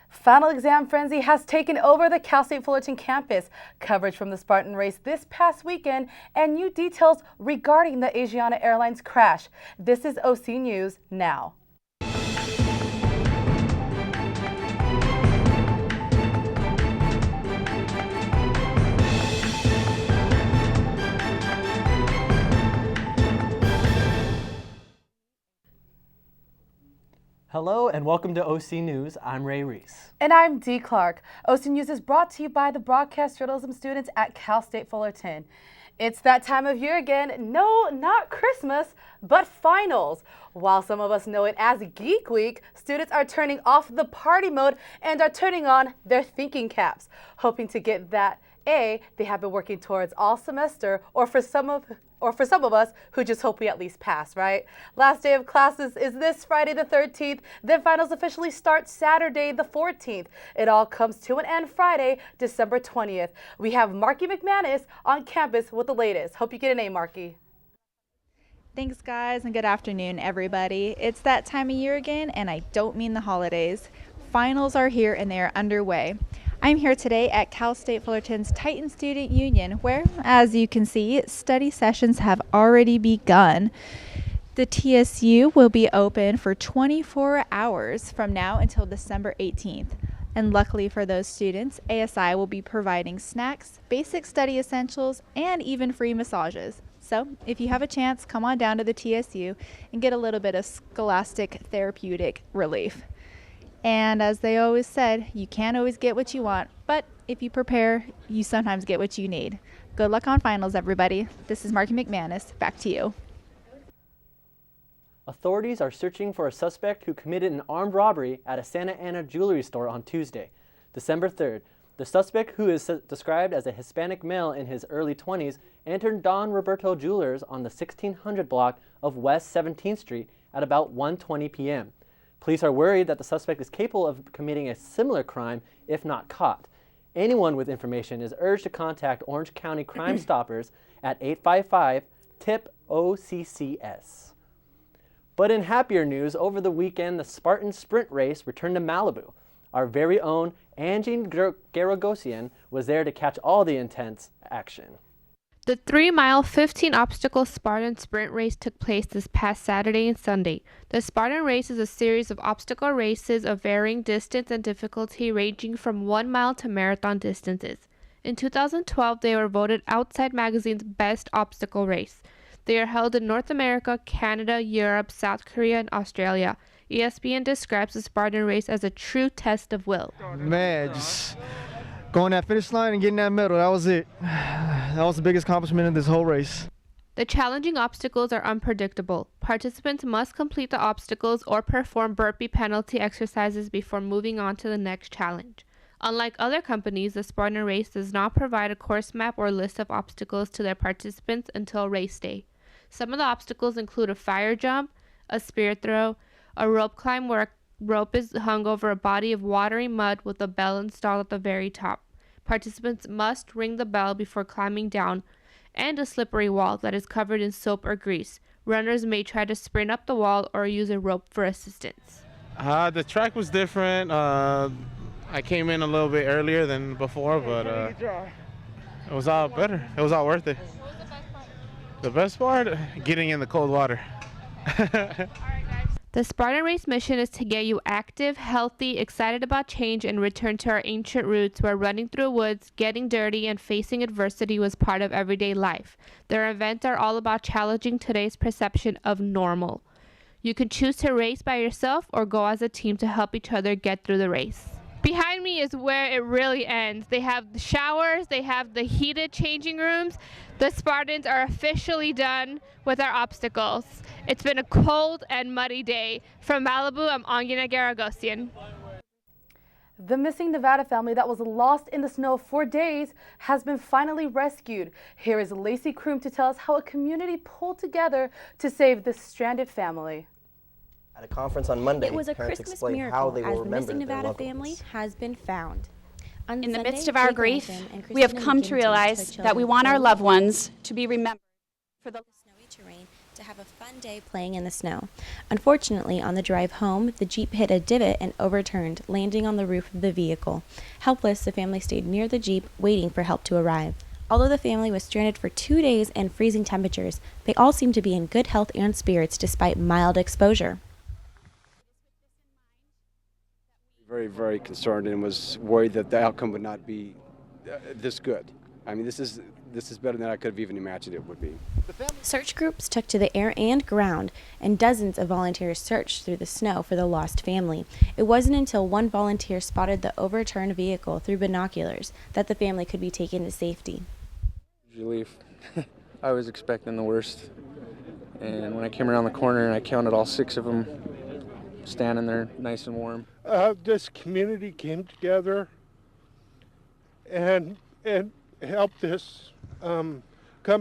Final exam frenzy has taken over the Cal State Fullerton campus. Coverage from the Spartan race this past weekend and new details regarding the Asiana Airlines crash. This is OC News now. Hello and welcome to OC News. I'm Ray Reese. And I'm Dee Clark. OC News is brought to you by the broadcast journalism students at Cal State Fullerton. It's that time of year again. No, not Christmas, but finals. While some of us know it as Geek Week, students are turning off the party mode and are turning on their thinking caps, hoping to get that A they have been working towards all semester, or for some of us who just hope we at least pass, right? Last day of classes is this Friday the 13th, then finals officially start Saturday the 14th. It all comes to an end Friday, December 20th. We have Marky McManus on campus with the latest. Hope you get an A, Marky. Thanks, guys, and good afternoon, everybody. It's that time of year again, and I don't mean the holidays. Finals are here and they are underway. I'm here today at Cal State Fullerton's Titan Student Union, where, as you can see, study sessions have already begun. The TSU will be open for 24 hours from now until December 18th. And luckily for those students, ASI will be providing snacks, basic study essentials, and even free massages. So if you have a chance, come on down to the TSU and get a little bit of scholastic therapeutic relief. And as they always said, you can't always get what you want, but if you prepare, you sometimes get what you need. Good luck on finals, everybody. This is Marky McManus. Back to you. Authorities are searching for a suspect who committed an armed robbery at a Santa Ana jewelry store on Tuesday, December 3rd. The suspect, who is described as a Hispanic male in his early 20s, entered Don Roberto Jewelers on the 1600 block of West 17th Street at about 1:20 p.m. Police are worried that the suspect is capable of committing a similar crime if not caught. Anyone with information is urged to contact Orange County Crime Stoppers at 855-TIP-OCCS. But in happier news, over the weekend, the Spartan Sprint Race returned to Malibu. Our very own Angie Garagosian was there to catch all the intense action. The 3-mile, 15-obstacle Spartan Sprint Race took place this past Saturday and Sunday. The Spartan Race is a series of obstacle races of varying distance and difficulty, ranging from 1 mile to marathon distances. In 2012, they were voted Outside Magazine's best obstacle race. They are held in North America, Canada, Europe, South Korea, and Australia. ESPN describes the Spartan Race as a true test of will. Man, just going that finish line and getting that medal, that was it. That was the biggest accomplishment of this whole race. The challenging obstacles are unpredictable. Participants must complete the obstacles or perform burpee penalty exercises before moving on to the next challenge. Unlike other companies, the Spartan Race does not provide a course map or list of obstacles to their participants until race day. Some of the obstacles include a fire jump, a spear throw, a rope climb where a rope is hung over a body of watery mud with a bell installed at the very top. Participants must ring the bell before climbing down, and a slippery wall that is covered in soap or grease. Runners may try to sprint up the wall or use a rope for assistance. The track was different. I came in a little bit earlier than before, but it was all better. It was all worth it. What was the best part? The best part? Getting in the cold water. The Spartan Race mission is to get you active, healthy, excited about change, and return to our ancient roots where running through woods, getting dirty, and facing adversity was part of everyday life. Their events are all about challenging today's perception of normal. You can choose to race by yourself or go as a team to help each other get through the race. Behind me is where it really ends. They have the showers, they have the heated changing rooms. The Spartans are officially done with our obstacles. It's been a cold and muddy day. From Malibu, I'm Angina Garagosian. The missing Nevada family that was lost in the snow for days has been finally rescued. Here is Lacey Kroom to tell us how a community pulled together to save this stranded family. At a conference on Monday, it was a parents Christmas explained miracle how they will as the remember missing their Nevada loved family ones. has been found. On In the Sunday, midst of our Jake grief, Hamilton and we have Christina come Lincoln to took realize children that we want our home loved ones to be remembered for the snowy terrain to have a fun day playing in the snow. Unfortunately, on the drive home, the Jeep hit a divot and overturned, landing on the roof of the vehicle. Helpless, the family stayed near the Jeep, waiting for help to arrive. Although the family was stranded for 2 days in freezing temperatures, they all seemed to be in good health and spirits despite mild exposure. Very, very concerned and was worried that the outcome would not be this good. I mean, this is better than I could have even imagined it would be. Search groups took to the air and ground, and dozens of volunteers searched through the snow for the lost family. It wasn't until one volunteer spotted the overturned vehicle through binoculars that the family could be taken to safety. Relief. I was expecting the worst, and when I came around the corner and I counted all 6 of them standing there nice and warm. This community came together and helped us come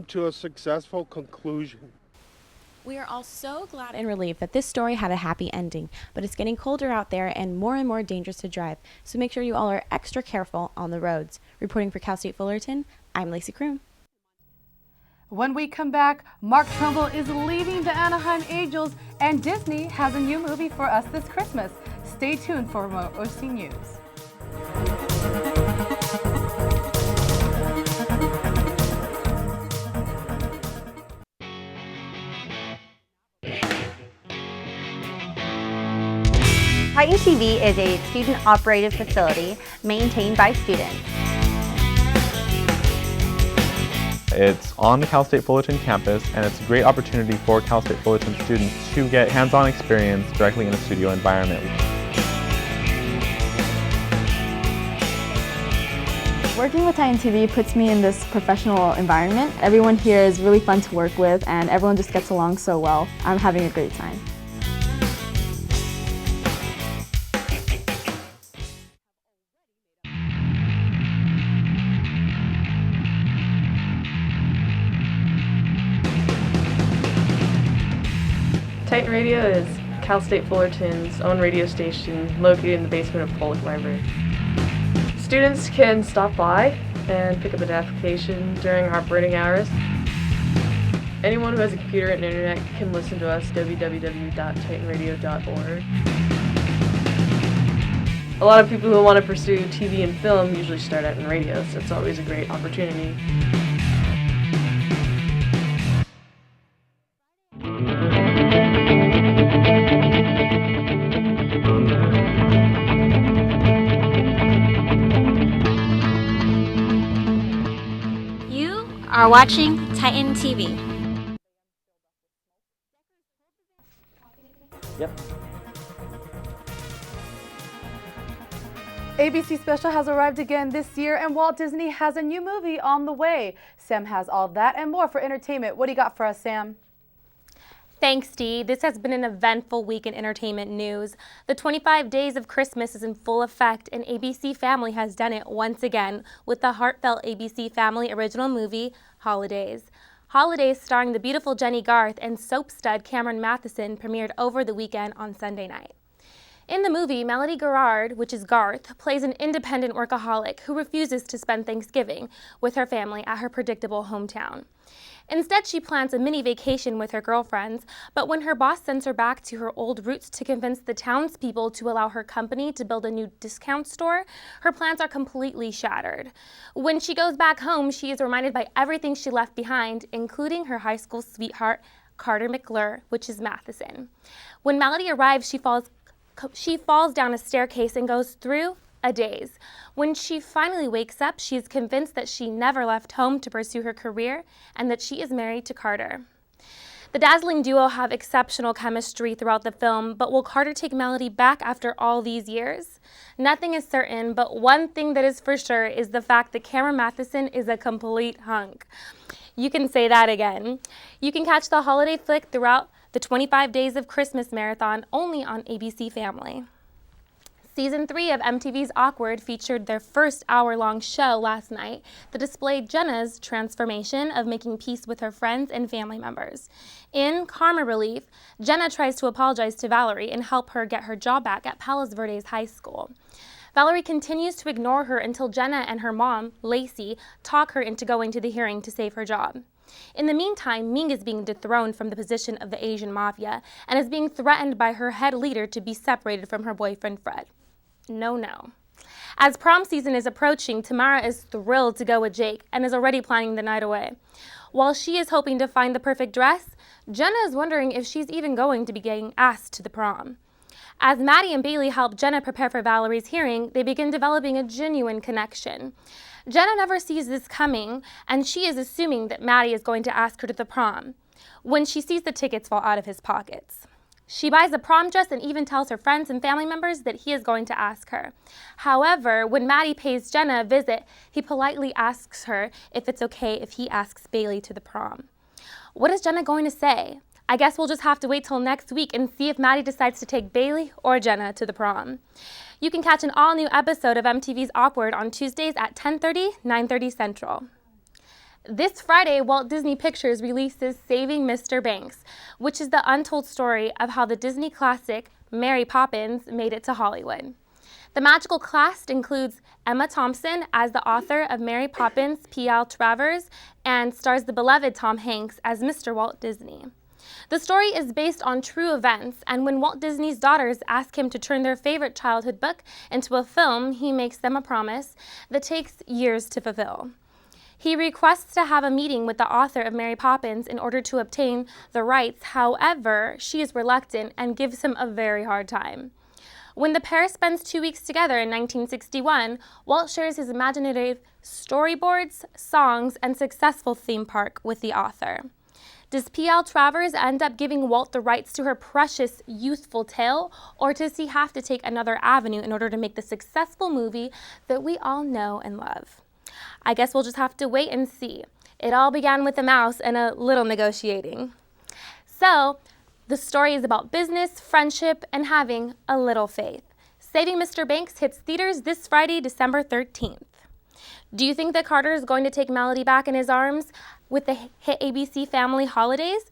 to a successful conclusion. We are all so glad and relieved that this story had a happy ending, but it's getting colder out there and more dangerous to drive, so make sure you all are extra careful on the roads. Reporting for Cal State Fullerton, I'm Lacey Kroom. When we come back, Mark Trumbull is leaving the Anaheim Angels, and Disney has a new movie for us this Christmas. Stay tuned for more OC News. Titan TV is a student-operated facility maintained by students. It's on the Cal State Fullerton campus, and it's a great opportunity for Cal State Fullerton students to get hands-on experience directly in a studio environment. Working with Titan TV puts me in this professional environment. Everyone here is really fun to work with, and everyone just gets along so well. I'm having a great time. Titan Radio is Cal State Fullerton's own radio station located in the basement of Pollock Library. Students can stop by and pick up an application during operating hours. Anyone who has a computer and internet can listen to us www.titanradio.org. A lot of people who want to pursue TV and film usually start out in radio, so it's always a great opportunity. Are watching Titan TV. Yep. ABC Special has arrived again this year, and Walt Disney has a new movie on the way. Sam has all that and more for entertainment. What do you got for us, Sam? Thanks, Dee. This has been an eventful week in entertainment news. The 25 Days of Christmas is in full effect, and ABC Family has done it once again with the heartfelt ABC Family original movie, Holidays. Holidays, starring the beautiful Jenny Garth and soap stud Cameron Matheson, premiered over the weekend on Sunday night. In the movie, Melody Gerard, which is Garth, plays an independent workaholic who refuses to spend Thanksgiving with her family at her predictable hometown. Instead, she plans a mini vacation with her girlfriends, but when her boss sends her back to her old roots to convince the townspeople to allow her company to build a new discount store, her plans are completely shattered. When she goes back home, she is reminded by everything she left behind, including her high school sweetheart, Carter McClure, which is Matheson. When Melody arrives, she falls down a staircase and goes through a daze. When she finally wakes up, she is convinced that she never left home to pursue her career and that she is married to Carter. The dazzling duo have exceptional chemistry throughout the film, but will Carter take Melody back after all these years? Nothing is certain, but one thing that is for sure is the fact that Cameron Matheson is a complete hunk. You can say that again. You can catch the holiday flick throughout the 25 Days of Christmas marathon only on ABC Family. Season 3 of MTV's Awkward featured their first hour-long show last night that displayed Jenna's transformation of making peace with her friends and family members. In Karma Relief, Jenna tries to apologize to Valerie and help her get her job back at Palos Verdes High School. Valerie continues to ignore her until Jenna and her mom, Lacey, talk her into going to the hearing to save her job. In the meantime, Ming is being dethroned from the position of the Asian mafia and is being threatened by her head leader to be separated from her boyfriend Fred. No, no. As prom season is approaching, Tamara is thrilled to go with Jake and is already planning the night away. While she is hoping to find the perfect dress, Jenna is wondering if she's even going to be getting asked to the prom. As Maddie and Bailey help Jenna prepare for Valerie's hearing, they begin developing a genuine connection. Jenna never sees this coming, and she is assuming that Maddie is going to ask her to the prom, when she sees the tickets fall out of his pockets. She buys a prom dress and even tells her friends and family members that he is going to ask her. However, when Maddie pays Jenna a visit, he politely asks her if it's okay if he asks Bailey to the prom. What is Jenna going to say? I guess we'll just have to wait till next week and see if Maddie decides to take Bailey or Jenna to the prom. You can catch an all-new episode of MTV's Awkward on Tuesdays at 10:30, 9:30 Central. This Friday, Walt Disney Pictures releases Saving Mr. Banks, which is the untold story of how the Disney classic Mary Poppins made it to Hollywood. The magical cast includes Emma Thompson as the author of Mary Poppins, P.L. Travers, and stars the beloved Tom Hanks as Mr. Walt Disney. The story is based on true events, and when Walt Disney's daughters ask him to turn their favorite childhood book into a film, he makes them a promise that takes years to fulfill. He requests to have a meeting with the author of Mary Poppins in order to obtain the rights. However, she is reluctant and gives him a very hard time. When the pair spends 2 weeks together in 1961, Walt shares his imaginative storyboards, songs, and successful theme park with the author. Does P.L. Travers end up giving Walt the rights to her precious, youthful tale, or does he have to take another avenue in order to make the successful movie that we all know and love? I guess we'll just have to wait and see. It all began with a mouse and a little negotiating. So, the story is about business, friendship, and having a little faith. Saving Mr. Banks hits theaters this Friday, December 13th. Do you think that Carter is going to take Melody back in his arms with the hit ABC Family Holidays?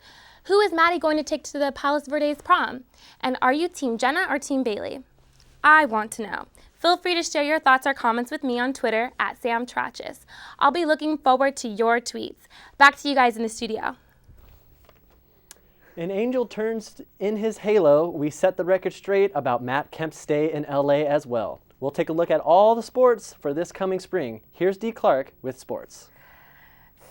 Who is Maddie going to take to the Palos Verdes prom? And are you Team Jenna or Team Bailey? I want to know. Feel free to share your thoughts or comments with me on Twitter at @SamTratches. I'll be looking forward to your tweets. Back to you guys in the studio. An angel turns in his halo. We set the record straight about Matt Kemp's stay in LA as well. We'll take a look at all the sports for this coming spring. Here's Dee Clark with sports.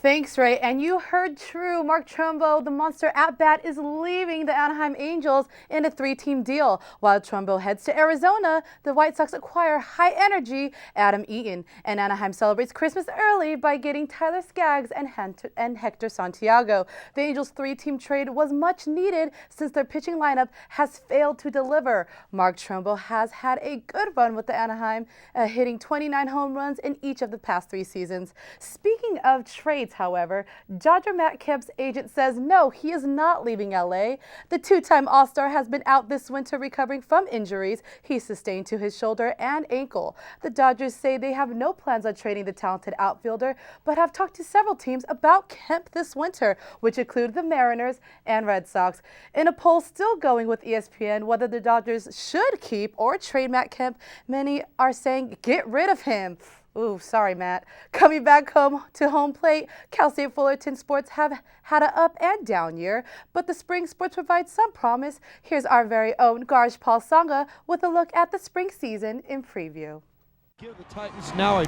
Thanks, Ray. And you heard true. Mark Trumbo, the monster at-bat, is leaving the Anaheim Angels in a 3-team deal. While Trumbo heads to Arizona, the White Sox acquire high-energy Adam Eaton. And Anaheim celebrates Christmas early by getting Tyler Skaggs and Hector Santiago. The Angels' 3-team trade was much needed since their pitching lineup has failed to deliver. Mark Trumbo has had a good run with the Anaheim, hitting 29 home runs in each of the past 3 seasons. Speaking of trades, however, Dodger Matt Kemp's agent says no, he is not leaving LA. The 2-time All-Star has been out this winter recovering from injuries he sustained to his shoulder and ankle. The Dodgers say they have no plans on trading the talented outfielder, but have talked to several teams about Kemp this winter, which include the Mariners and Red Sox. In a poll still going with ESPN whether the Dodgers should keep or trade Matt Kemp, many are saying get rid of him. Ooh, sorry, Matt. Coming back home to home plate, Cal State Fullerton sports have had an up and down year, but the spring sports provide some promise. Here's our very own Garj Paul Sanga with a look at the spring season in preview.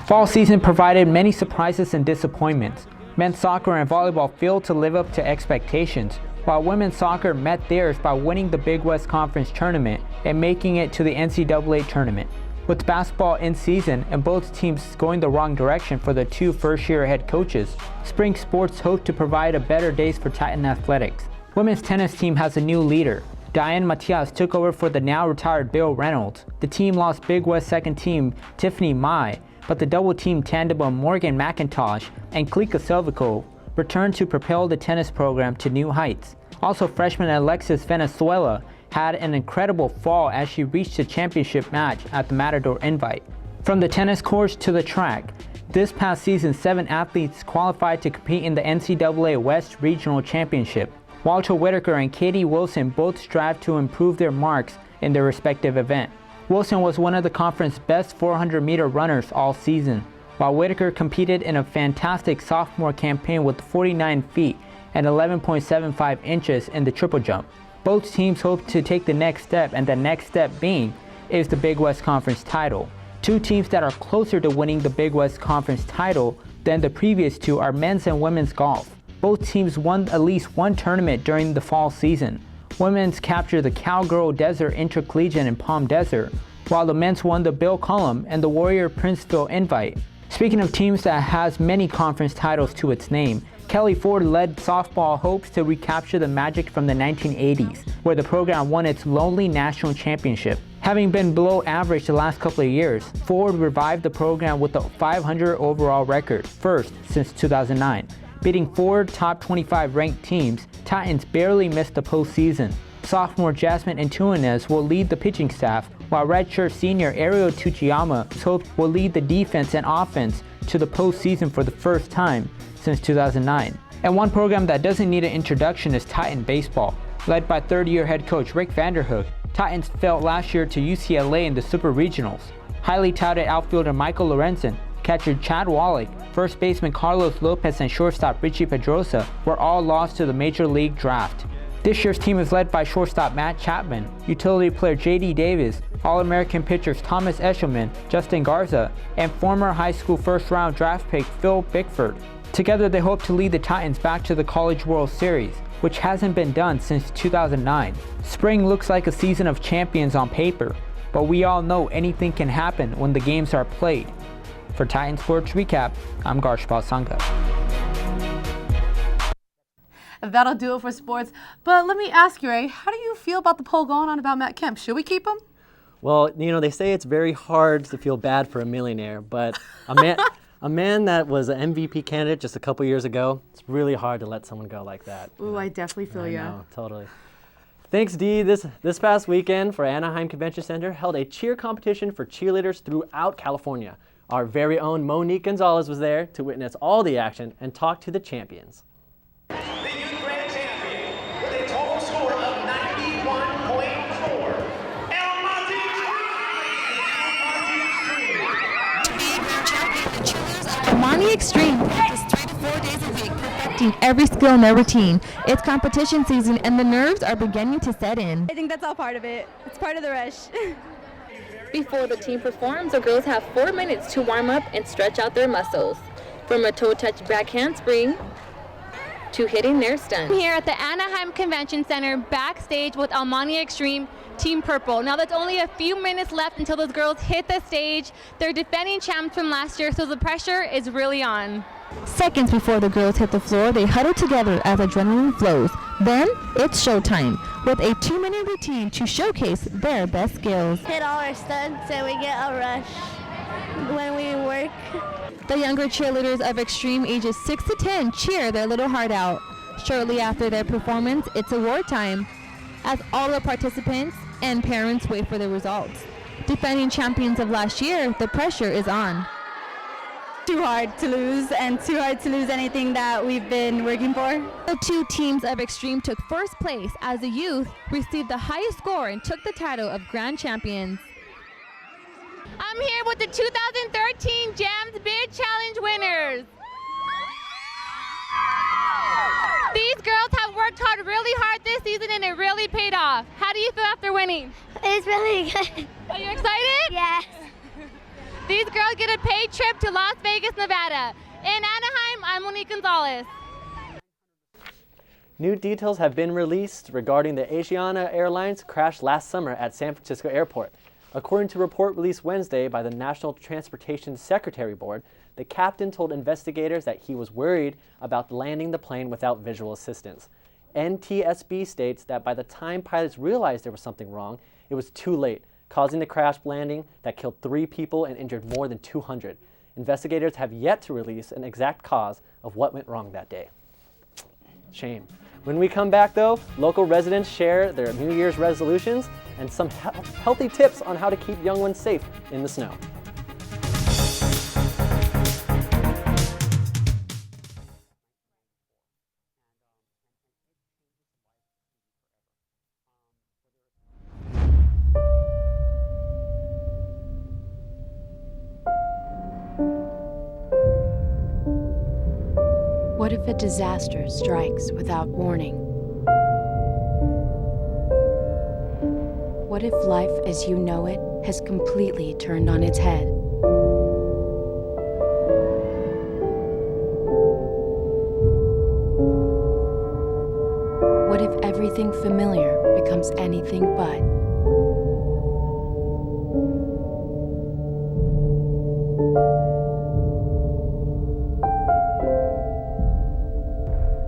Fall season provided many surprises and disappointments. Men's soccer and volleyball failed to live up to expectations, while women's soccer met theirs by winning the Big West Conference tournament and making it to the NCAA tournament. With basketball in season and both teams going the wrong direction for the 2 first-year head coaches, spring sports hope to provide a better days for Titan athletics. Women's tennis team has a new leader. Diane Matias took over for the now-retired Bill Reynolds. The team lost Big West second team Tiffany Mai, but the double-team tandem of Morgan McIntosh and Klika Selvikov returned to propel the tennis program to new heights. Also, freshman Alexis Venezuela had an incredible fall as she reached the championship match at the Matador Invite. From the tennis courts to the track, this past season 7 athletes qualified to compete in the NCAA West Regional Championship. Walter Whitaker and Katie Wilson both strive to improve their marks in their respective event. Wilson was one of the conference's best 400-meter runners all season. while Whitaker competed in a fantastic sophomore campaign with 49 feet and 11.75 inches in the triple jump. Both teams hope to take the next step, and the next step being is the Big West Conference title. Two teams that are closer to winning the Big West Conference title than the previous two are men's and women's golf. Both teams won at least one tournament during the fall season. Women's captured the Cowgirl Desert Intercollegiate in Palm Desert, while the men's won the Bill Cullum and the Warrior Princeville Invite. Speaking of teams that has many conference titles to its name, Kelly Ford led softball hopes to recapture the magic from the 1980s, where the program won its lonely national championship. Having been below average the last couple of years, Ford revived the program with a 500 overall record, first since 2009. Beating 4 top 25 ranked teams, Titans barely missed the postseason. Sophomore Jasmine Antunes will lead the pitching staff, while redshirt senior Ariel Tuchiyama hopes will lead the defense and offense to the postseason for the first time since 2009. And one program that doesn't need an introduction is Titan Baseball. Led by third-year head coach Rick Vanderhook, Titans fell last year to UCLA in the Super Regionals. Highly touted outfielder Michael Lorenzen, catcher Chad Wallach, first baseman Carlos Lopez, and shortstop Richie Pedrosa were all lost to the Major League Draft. This year's team is led by shortstop Matt Chapman, utility player J.D. Davis, All-American pitchers Thomas Eshelman, Justin Garza, and former high school first-round draft pick Phil Bickford. Together they hope to lead the Titans back to the College World Series, which hasn't been done since 2009. Spring looks like a season of champions on paper, but we all know anything can happen when the games are played. For Titan Sports Recap, I'm Garshpal Sangha. That'll do it for sports. But let me ask you, Ray, how do you feel about the poll going on about Matt Kemp? Should we keep him? Well, they say it's very hard to feel bad for a millionaire, but a man that was an MVP candidate just a couple years ago, it's really hard to let someone go like that. Ooh, I definitely feel you. I know, totally. Thanks, Dee. This past weekend for Anaheim Convention Center held a cheer competition for cheerleaders throughout California. Our very own Monique Gonzalez was there to witness all the action and talk to the champions. Armani Extreme practice 3 to 4 days a week, perfecting every skill in their routine. It's competition season and the nerves are beginning to set in. I think that's all part of it. It's part of the rush. Before the team performs, the girls have 4 minutes to warm up and stretch out their muscles. From a toe touch back handspring to hitting their stunt. I'm here at the Anaheim Convention Center backstage with Armani Extreme Team Purple. Now that's only a few minutes left until those girls hit the stage. They're defending champs from last year, so the pressure is really on. Seconds before the girls hit the floor, they huddle together as adrenaline flows. Then it's showtime with a 2-minute routine to showcase their best skills. Hit all our stunts and we get a rush when we work. The younger cheerleaders of extreme ages 6 to 10 cheer their little heart out. Shortly after their performance, it's award time, as all the participants and parents wait for the results. Defending champions of last year, the pressure is on. Too hard to lose, and too hard to lose anything that we've been working for. The two teams of extreme took first place as the youth received the highest score and took the title of grand champions. I'm here with the 2013 Jams Big Challenge winners. These girls have worked really hard this season and it really paid off. How do you feel after winning? It's really good. Are you excited? Yes. These girls get a paid trip to Las Vegas, Nevada. In Anaheim, I'm Monique Gonzalez. New details have been released regarding the Asiana Airlines crash last summer at San Francisco Airport. According to a report released Wednesday by the National Transportation Secretary Board, the captain told investigators that he was worried about landing the plane without visual assistance. NTSB states that by the time pilots realized there was something wrong, it was too late, causing the crash landing that killed 3 people and injured more than 200. Investigators have yet to release an exact cause of what went wrong that day. Shame. When we come back, though, local residents share their New Year's resolutions and some healthy tips on how to keep young ones safe in the snow. if a disaster strikes without warning? What if life as you know it has completely turned on its head? What if everything familiar becomes anything but?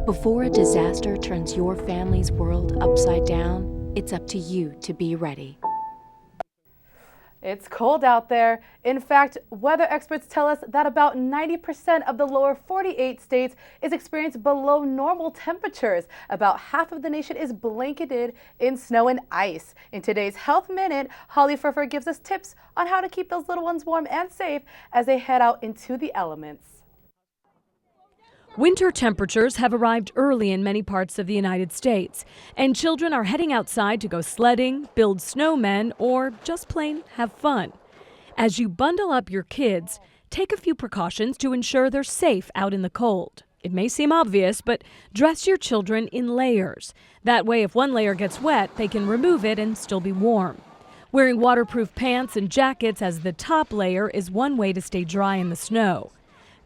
Before a disaster turns your family's world upside down, it's up to you to be ready. It's cold out there. In fact, weather experts tell us that about 90% of the lower 48 states is experiencing below normal temperatures. About half of the nation is blanketed in snow and ice. In today's Health Minute, Holly Furfer gives us tips on how to keep those little ones warm and safe as they head out into the elements. Winter temperatures have arrived early in many parts of the United States, and children are heading outside to go sledding, build snowmen, or just plain have fun. As you bundle up your kids, take a few precautions to ensure they're safe out in the cold. It may seem obvious, but dress your children in layers. That way, if one layer gets wet, they can remove it and still be warm. Wearing waterproof pants and jackets as the top layer is one way to stay dry in the snow.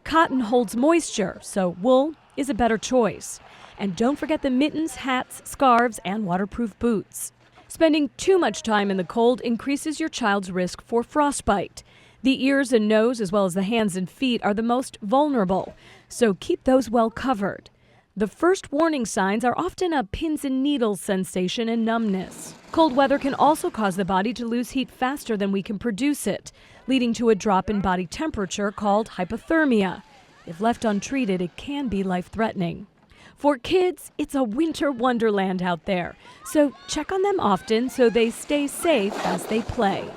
Cotton holds moisture, so wool is a better choice. And don't forget the mittens, hats, scarves, and waterproof boots. Spending too much time in the cold increases your child's risk for frostbite. The ears and nose, as well as the hands and feet, are the most vulnerable, so keep those well covered. The first warning signs are often a pins and needles sensation and numbness. Cold weather can also cause the body to lose heat faster than we can produce it, leading to a drop in body temperature called hypothermia. If left untreated, it can be life-threatening. For kids, it's a winter wonderland out there, so check on them often so they stay safe as they play.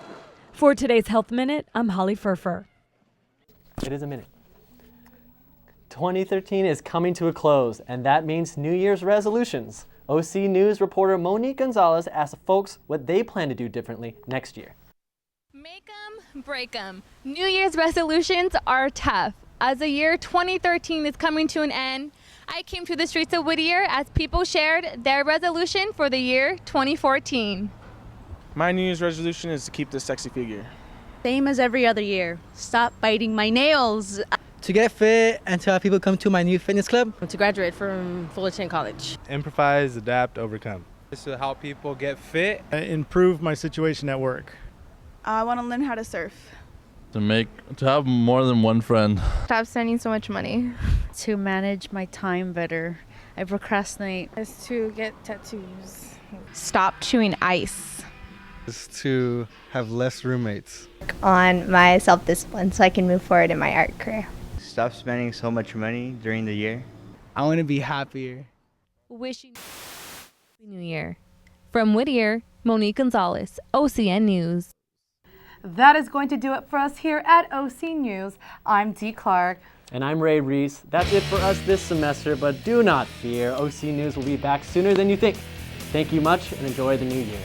For today's Health Minute, I'm Holly Furfer. It is a minute. 2013 is coming to a close, and that means New Year's resolutions. OC News reporter Monique Gonzalez asked folks what they plan to do differently next year. Make 'em, break 'em. New Year's resolutions are tough. As the year 2013 is coming to an end, I came to the streets of Whittier as people shared their resolution for the year 2014. My New Year's resolution is to keep this sexy figure. Same as every other year. Stop biting my nails. To get fit and to have people come to my new fitness club. To graduate from Fullerton College. Improvise, adapt, overcome. It's to help people get fit. Improve my situation at work. I want to learn how to surf. To have more than one friend. Stop spending so much money. To manage my time better. I procrastinate. Is to get tattoos. Stop chewing ice. Is to have less roommates. On my self-discipline so I can move forward in my art career. Stop spending so much money during the year. I want to be happier. Wishing New Year. From Whittier, Monique Gonzalez, OCN News. That is going to do it for us here at OC News. I'm Dee Clark. And I'm Ray Reese. That's it for us this semester, but do not fear. OC News will be back sooner than you think. Thank you much and enjoy the new year.